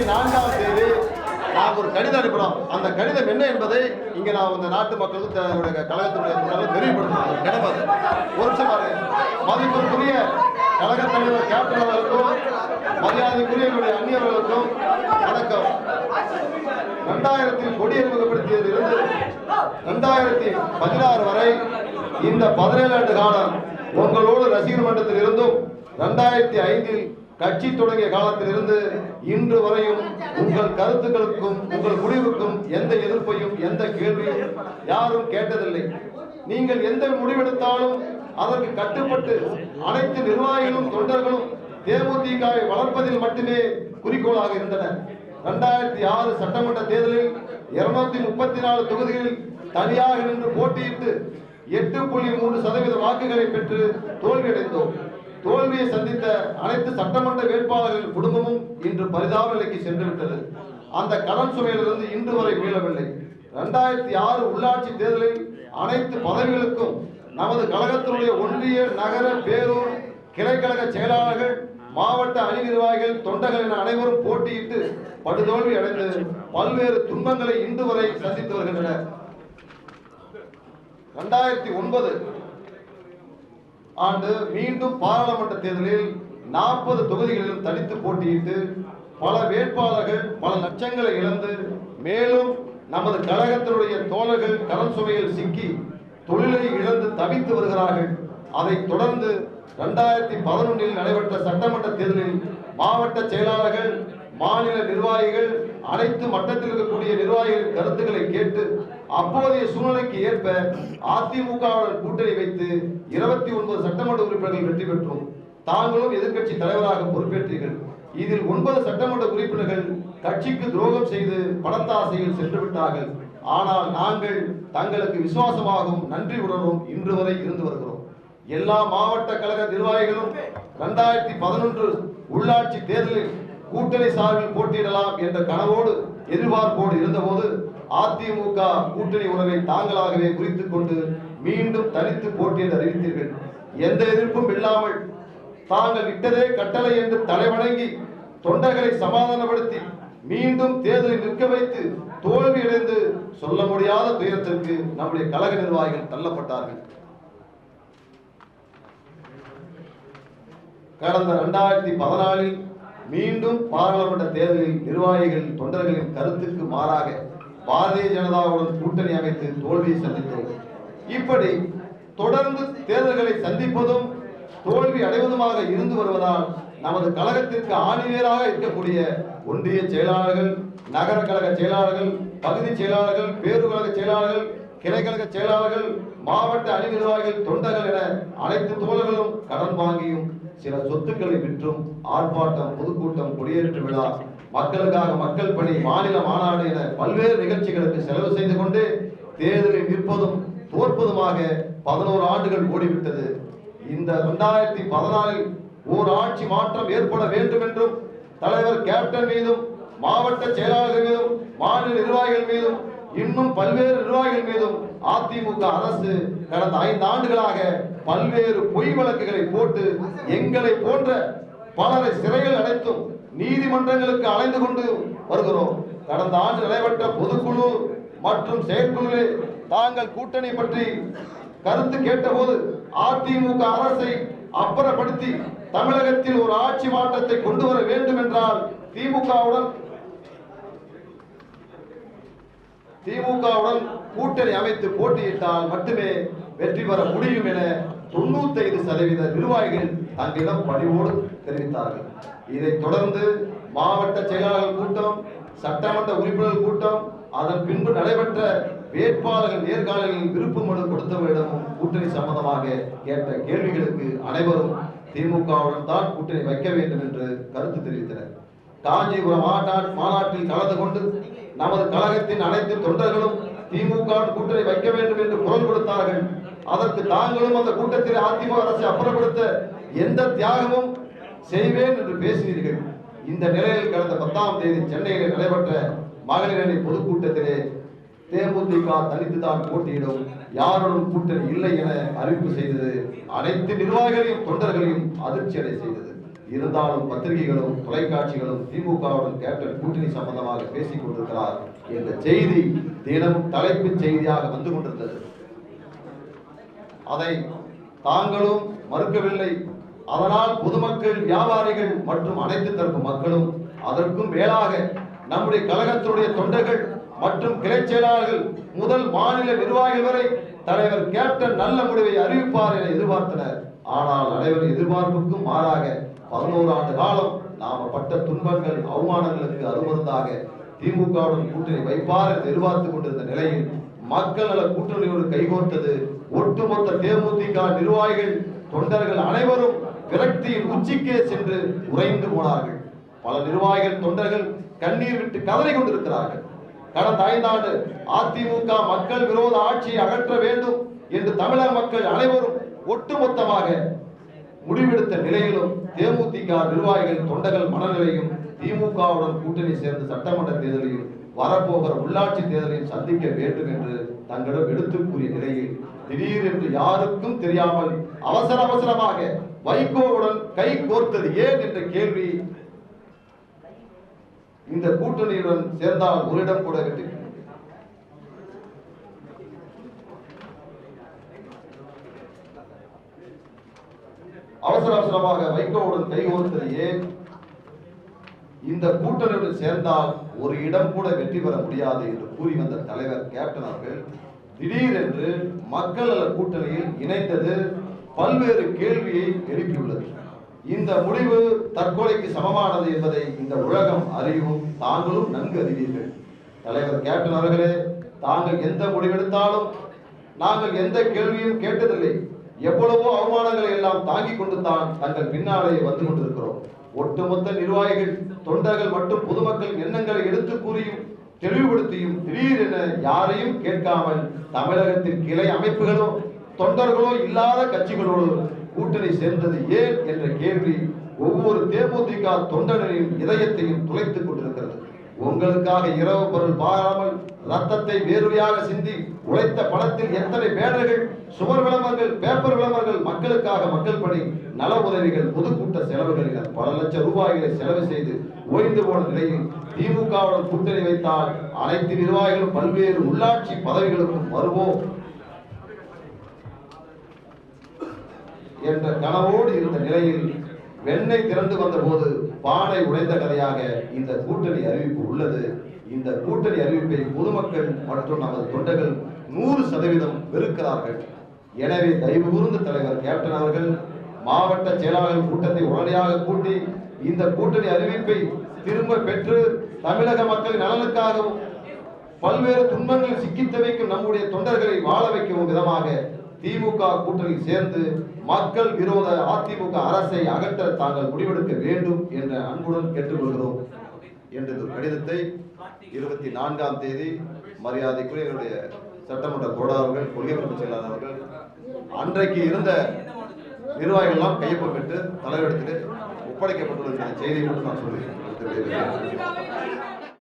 4ஆம் தேதி நாம் ஒரு கடிதம் அனுப்பினோம். அந்த கடிதம் என்ன என்பதை இங்க நான் இந்த நாட்டு மக்களுக்கு கழகத்துடைய தெரியப்படுத்தணும். கடமை ஒரு நிமிஷம் மதிப்பிற்குரிய கழக தலைவர் கேப்டன் அவர்களுக்கும் மரியாதைக்குரிய என்னுடைய அந்நியர்களுக்கும் வணக்கம். 2000 கொடி அறிமுகப்படுத்தியதிலிருந்து 2016 வரை இந்த 17 ஆண்டு காலம் உங்களோடு ரசிகர் மன்றத்தில் இருந்தும் 2005 கட்சி தொடங்கிய காலத்திலிருந்து இன்று வரையும் உங்கள் கருத்துக்களுக்கும் உங்கள் முடிவுக்கும் எந்த எதிர்ப்பையும் எந்த கேள்வியும் யாரும் கேட்டதில்லை. நீங்கள் எந்த முடிவெடுத்தாலும் அதற்கு கட்டுப்பட்டு அனைத்து நிர்வாகிகளும் தொண்டர்களும் தேமுதிகவை வளர்ப்பதில் மட்டுமே குறிக்கோளாக இருந்தனர். 2006 சட்டமன்ற தேர்தலில் 234 தொகுதிகளில் தனியாக நின்று போட்டியிட்டு 8.3% வாக்குகளை பெற்று தோல்வியடைந்தோம். தோல்வியை சந்தித்த அனைத்து சட்டமன்ற வேட்பாளர்கள் குடும்பமும் இன்று பரிதாப நிலைக்கு சென்றுவிட்டது. அந்த கடன் சுமையிலிருந்து இன்று வரை மீளவில்லை. 2006 உள்ளாட்சி தேர்தலில் அனைத்து பதவிகளுக்கும் நமது கழகத்தினுடைய ஒன்றிய நகர பேரூர் கிளைக்கழக செயலாளர்கள் மாவட்ட அணி நிர்வாகிகள் தொண்டர்கள் என அனைவரும் போட்டியிட்டு படுதோல்வி அடைந்து பல்வேறு துன்பங்களை இன்று வரை சந்தித்து வருகின்றனர். 2009 ஆண்டு மீண்டும் பாராளுமன்ற தேர்தலில் 40 தொகுதிகளிலும் தனித்து போட்டியிட்டு பல வேட்பாளர்கள் பல லட்சங்களை இழந்து மேலும் நமது கழகத்தினுடைய தோழர்கள் கடன் சுமையில் சிக்கி தொழிலை இழந்து தவித்து வருகிறார்கள். அதைத் தொடர்ந்து 2011 நடைபெற்ற சட்டமன்ற தேர்தலில் மாவட்ட செயலாளர்கள் மாநில நிர்வாகிகள் அனைத்து மட்டத்தில் இருக்கக்கூடிய நிர்வாகிகளின் கருத்துக்களை கேட்டு அப்போதைய சூழ்நிலைக்கு ஏற்ப அதிமுகவுடன் கூட்டணி வைத்து 29 சட்டமன்ற உறுப்பினர்கள் வெற்றி பெற்றோம். தாங்களும் எதிர்க்கட்சி தலைவராக பொறுப்பேற்றீர்கள். இதில் 9 சட்டமன்ற உறுப்பினர்கள் கட்சிக்கு துரோகம் செய்து பணத்தாசையில் சென்று விட்டார்கள். ஆனால் நாங்கள் தங்களுக்கு விசுவாசமாகவும் நன்றி உணர்வும் இன்று வரை இருந்து வருகிறோம். எல்லா மாவட்ட கழக நிர்வாகிகளும் 2011 உள்ளாட்சி தேர்தலில் கூட்டணி சார்பில் போட்டியிடலாம் என்ற கனவோடு எதிர்பார்ப்போடு இருந்தபோது அதிமுக கூட்டணி உறவை தாங்களாகவே குறித்துக் கொண்டு மீண்டும் தனித்து போட்டியிட அறிவித்தீர்கள். எந்த எதிர்ப்பும் இல்லாமல் தாங்கள் விட்டதே கட்டளை என்று தலைவணங்கி தொண்டர்களை சமாதானப்படுத்தி மீண்டும் தேர்தலில் நிற்க வைத்து தோல்வியடைந்து சொல்ல முடியாத துயரத்திற்கு நம்முடைய கழக நிர்வாகிகள் தள்ளப்பட்டார்கள். கடந்த 2014 மீண்டும் பாராளுமன்ற தேர்தலில் நிர்வாகிகள் தொண்டர்களின் கருத்துக்கு மாறாக பாரதிய ஜனதாவுடன் கூட்டணி அமைத்து தோல்வியை சந்தித்தோம். இப்படி தொடர்ந்து தேர்தல்களை சந்திப்பதும் தோல்வி அடைவதுமாக இருந்து வருவதால் நமது கழகத்திற்கு ஆணிவேராக இருக்கக்கூடிய ஒன்றிய செயலாளர்கள், நகர கழக செயலாளர்கள், பகுதி செயலாளர்கள், பேரூர் கழக செயலாளர்கள், கிளைக்கழக செயலாளர்கள், மாவட்ட அணி நிர்வாகிகள், தொண்டர்கள் என அனைத்து தோழர்களும் கடன் வாங்கியும் சில சொத்துக்களை விற்றும் ஆர்ப்பாட்டம், பொதுக்கூட்டம், குடியேற்று விழா, மக்களுக்காக மக்கள் பணி, மாநில மாநாடு என பல்வேறு நிகழ்ச்சிகளுக்கு செலவு செய்து கொண்டு தேர்தலில் நிற்பதும் தோற்பதுமாக 11 ஆண்டுகள் ஓடிவிட்டது. இந்த 2014 ஓர் ஆட்சி மாற்றம் ஏற்பட வேண்டும் என்றும் தலைவர் கேப்டன் மீதும் மாவட்ட செயலாளர்கள் மீதும் மாநில நிர்வாகிகள் மீதும் இன்னும் பல்வேறு நிர்வாகிகள் மீதும் அதிமுக அரசு கடந்த 5 ஆண்டுகளாக பல்வேறு பொய் வழக்குகளை போட்டு எங்களை போன்ற பலரை சிறையில் அடைத்தும் நீதிமன்றங்களுக்கு அலைந்து கொண்டு வருகிறோம். கடந்த ஆண்டு நடைபெற்ற பொதுக்குழு மற்றும் செயற்குழுவில் தாங்கள் கூட்டணி பற்றி கருத்து கேட்டபோது அதிமுக அரசை அப்புறப்படுத்தி தமிழகத்தில் ஒரு ஆட்சி மாற்றத்தை கொண்டு வர வேண்டும் என்றால் திமுகவுடன் கூட்டணி அமைத்து போட்டியிட்டால் மட்டுமே வெற்றி பெற முடியும் என 95% நிர்வாகிகள் தங்களிடம் பணிவோடு தெரிவித்தார்கள். இதைத் தொடர்ந்து மாவட்ட செயலாளர்கள் கூட்டம், சட்டமன்ற உறுப்பினர்கள் கூட்டம், அதன் பின்பு நடைபெற்ற வேட்பாளர்கள் நேர்காணலில் விருப்ப மனு கொடுத்தவரிடமும் கூட்டணி சம்பந்தமாக கேட்ட கேள்விகளுக்கு அனைவரும் திமுகவுடன் தான் கூட்டணி வைக்க வேண்டும் என்று கருத்து தெரிவித்தனர். காஞ்சிபுரம் மாநாட்டில் கலந்து கொண்டு நமது கழகத்தின் அனைத்து தொண்டர்களும் திமுக கூட்டணி வைக்க வேண்டும் என்று குரல் கொடுத்தார்கள். அதற்கு தாங்களும் அந்த கூட்டத்தில் அதிமுக அரசை அப்புறப்படுத்த எந்த தியாகமும் செய்வேன் என்று பேசினீர்கள். இந்த நிலையில் கடந்த 10ஆம் தேதி சென்னையில் நடைபெற்ற மகளிர் அணி பொதுக்கூட்டத்திலே தேமுதிக தனித்துதான் போட்டியிடும், யாருடன் கூட்டணி இல்லை என அறிவிப்பு செய்தது அனைத்து நிர்வாகிகளையும் தொண்டர்களையும் அதிர்ச்சி அடை செய்தது. இருந்தாலும் பத்திரிகைகளும் தொலைக்காட்சிகளும் திமுகவுடன் கேப்டன் கூட்டணி சம்பந்தமாக பேசிக் கொண்டிருக்கிறார் என்ற செய்தி தினமும் தலைப்புச் செய்தியாக வந்து கொண்டிருந்தது. அதை தாங்களும் மறுக்கவில்லை. அதனால் பொதுமக்கள், வியாபாரிகள் மற்றும் அனைத்து தரப்பு மக்களும், அதற்கும் மேலாக நம்முடைய கழகத்தினுடைய தொண்டர்கள் மற்றும் கிளை செயலாளர்கள் முதல் மாநில நிர்வாகிகள் வரை தலைவர் கேப்டன் நல்ல முடிவை அறிவிப்பார் என எதிர்பார்த்தனர். ஆனால் அனைவர் எதிர்பார்ப்புக்கும் மாறாக 11 ஆண்டு காலம் நாம பட்ட துன்பங்கள், அவமானங்களுக்கு அருமருந்தாக திமுகவுடன் கூட்டணி வைப்பார் என்று எதிர்பார்த்துக் கொண்டிருந்த நிலையில் மக்கள் நல கூட்டணியோடு கைகோர்த்தது. ஒட்டுமொத்த தேமுதிக நிர்வாகிகள், தொண்டர்கள் அனைவரும் விரக்தியின் உச்சிக்கே சென்று உறைந்து போனார்கள். பல நிர்வாகிகள், தொண்டர்கள் கண்ணீர் விட்டு கதறி கொண்டிருக்கிறார்கள். கடந்த 5 ஆண்டு அதிமுக மக்கள் விரோத ஆட்சியை அகற்ற வேண்டும் என்று தமிழக மக்கள் அனைவரும் ஒட்டுமொத்தமாக முடிவெடுத்த நிலையிலும் தேமுதிக நிர்வாகிகள், தொண்டர்கள் மனநிலையும் திமுகவுடன் கூட்டணி சேர்ந்து சட்டமன்ற தேர்தலையும் வரப்போகிற உள்ளாட்சி தேர்தலையும் சந்திக்க வேண்டும் என்று தங்களிடம் எடுத்து கூறிய நிலையில் திடீரென்று யாருக்கும் தெரியாமல் அவசரமாக வைகோவுடன் கை கோர்த்தது ஏன் என்ற கேள்வி இந்த கூட்டணியுடன் சேர்ந்தால் ஒரு இடம் கூட வெற்றி அவசரமாக வைகோவுடன் கைகோர்த்தது ஏன்? இந்த கூட்டணியுடன் சேர்ந்தால் ஒரு இடம் கூட வெற்றி பெற முடியாது என்று கூறி வந்த தலைவர் கேப்டன் அவர்கள் திடீரென்று மக்கள் நல கூட்டணியில் இணைந்தது பல்வேறு கேள்வியை எழுப்பியுள்ளது. இந்த முடிவு தற்கொலைக்கு சமமானது என்பதை இந்த உலகம் அறியும், தாங்களும் நன்கு அறிவீர்கள். தலைவர் கேப்டன் அவர்களே, தாங்கள் எந்த முடிவெடுத்தாலும் நாங்கள் எந்த கேள்வியும் கேட்டதில்லை. எவ்வளவோ அவமானங்களை எல்லாம் தாங்கிக் கொண்டு தான் தங்கள் பின்னாலே வந்து கொண்டிருக்கிறோம். ஒட்டுமொத்த நிர்வாகிகள், தொண்டர்கள் மற்றும் பொதுமக்கள் எண்ணங்களை எடுத்து கூறியும் தெளிவுபடுத்தியும் திடீரென யாரையும் கேட்காமல் தமிழகத்தின் கிளை அமைப்புகளோ தொண்டர்களோ இல்லாத கட்சிகளோடு கூட்டணி சேர்ந்தது ஏன் என்ற கேள்வி ஒவ்வொரு தேமுதிக தொண்டனின் இதயத்தையும் துளைத்துக் கொண்டிருக்கிறது. உங்களுக்காக இரவு பொருள் பாராமல் ரத்தத்தை வேர்வையாக சிந்தி உழைத்த பணத்தில் எத்தனை பேனர்கள், சுவர் விளம்பரங்கள், பேப்பர் விளம்பரங்கள், மக்களுக்காக மக்கள் பணி, நல உதவிகள், பொதுக்கூட்ட செலவுகள் என பல லட்சம் ரூபாய்களை செலவு செய்து ஓய்ந்து போன நிலையில் திமுகவுடன் கூட்டணி வைத்தால் அனைத்து நிர்வாகிகளும் பல்வேறு உள்ளாட்சி பதவிகளுக்கும் வருவோம் என்ற கனவோடு இருந்த நிலையில் வெண்ணெய் திறந்து வந்த போது பானை உடைந்த கதையாக இந்த கூட்டணி அறிவிப்பு உள்ளது. இந்த கூட்டணி அறிவிப்பை பொதுமக்கள் மற்றும் நமது தொண்டர்கள் 100% வெறுக்கிறார்கள். எனவே தயவு கூர்ந்து தலைவர் கேப்டன் அவர்கள் மாவட்ட செயலாளர்கள் கூட்டத்தை உடனடியாக கூட்டி இந்த கூட்டணி அறிவிப்பை திரும்ப பெற்று தமிழக மக்களின் நலனுக்காகவும் பல்வேறு துன்பங்களில் சிக்கி தவிக்கும் நம்முடைய தொண்டர்களை வாழ வைக்கும் விதமாக திமுக கூட்டணி சேர்ந்து மக்கள் விரோத அதிமுக அரசை அகற்ற தாங்கள் முடிவெடுக்க வேண்டும் என்ற அன்புடன் கேட்டுக்கொள்கிறோம் என்ற கடிதத்தை 24ஆம் தேதி மரியாதைக்குரிய என்னுடைய சட்டமன்ற கோடாளர்கள், கொள்கை பரப்பு செயலாளர் அவர்கள் அன்றைக்கு இருந்த நிர்வாகிகள் எல்லாம் கையொப்பமிட்டு தலைவரிடத்தில் ஒப்படைக்கப்பட்டுள்ள செய்தியை மட்டும் நான் சொல்கிறேன்.